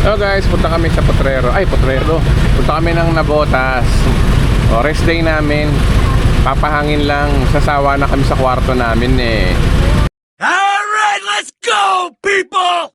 Hello guys, punta kami sa Potrero. Punta kami ng Nabotas. Rest day namin. Papahangin lang. Sasawa na kami sa kwarto namin eh. Alright, let's go, people!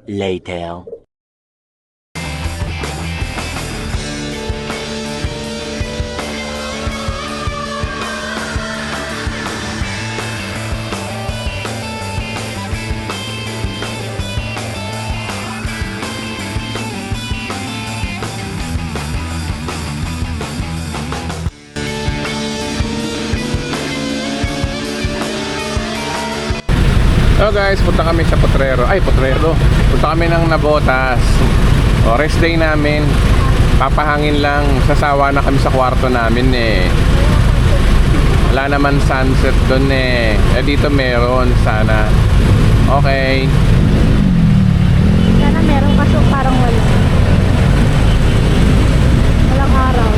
Later. Hello guys, punta kami sa Potrero. Punta kami ng Nabotas. Rest day namin. Papahangin lang. Sasawa na kami sa kwarto namin eh. Wala naman sunset doon eh. Dito meron sana. Okay. Sana meron kaso parang wala. Walang araw.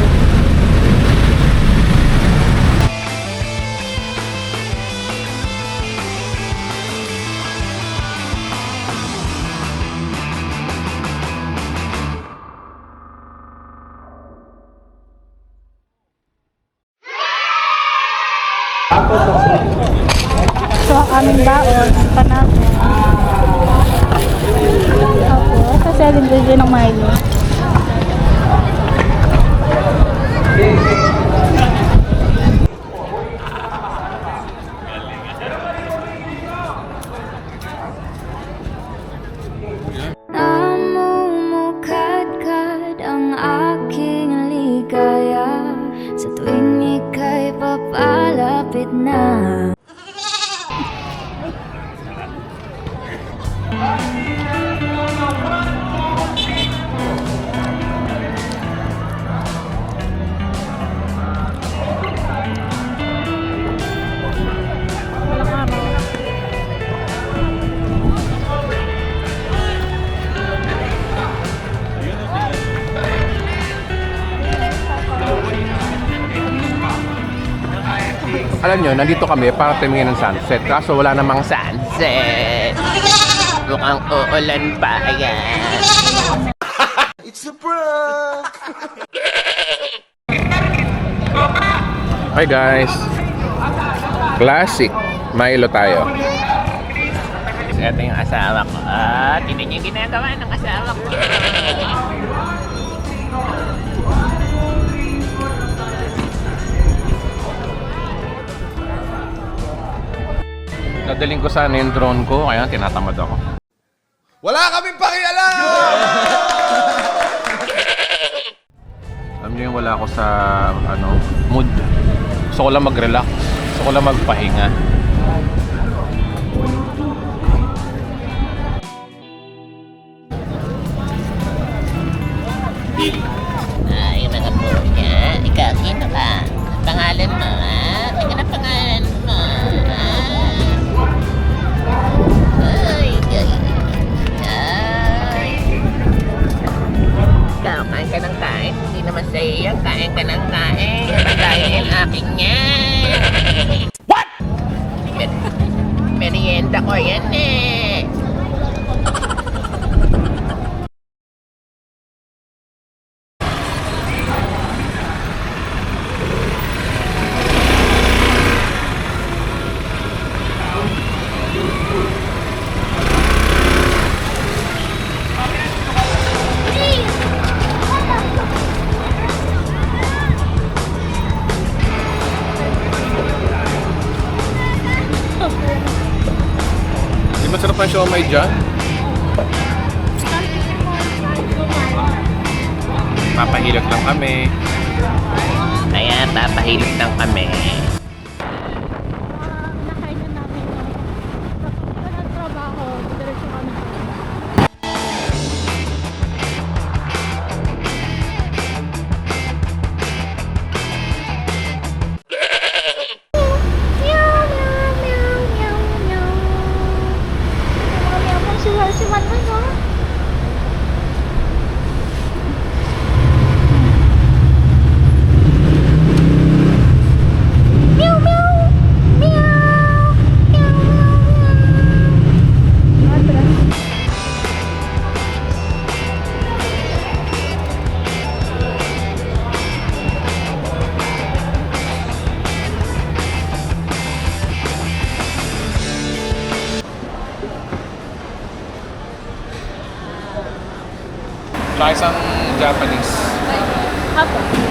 So, ang aming baon, pa natin. Opo, sa 7 ng Milo. Namumukadkad ang aking ligaya sa tuwing ika'y papalapit na. Alam nyo, nandito kami para tumingin ng sunset. Kaso wala namang sunset. Mukhang uulan pa. Ayan. It's a prank! Hi guys. Classic Milo tayo. Ito yung asawa ko. Tignan yung ginagawa ng asawa ko. Nadaling ko sana yung drone ko, kaya tinatamad ako. Wala kaming pakialam! Alam niyo yung wala ako sa mood. Gusto ko lang mag-relax. Gusto ko lang magpahinga. Ay, mga punya, ikaw, sino ka? Pangalan mo, ha? Tingnan ang pangalan mo, ha? Ay, ay, ay. Ikaw, kain ka ng kain. Hindi naman sa'yo yan. Kain ka ng kain. Pagkaya yung aking yan. What? Merienda ko yan eh. masarap ang siomay dyan. Papahilot lang kami. Ayan, papahilot lang kami. Nakain na namin yung tapos na ng trabaho. Diretso kami. Si Manman, no? Meow, meow. Meow. Meow, meow, meow. Tsaka isang Japanese. Apo.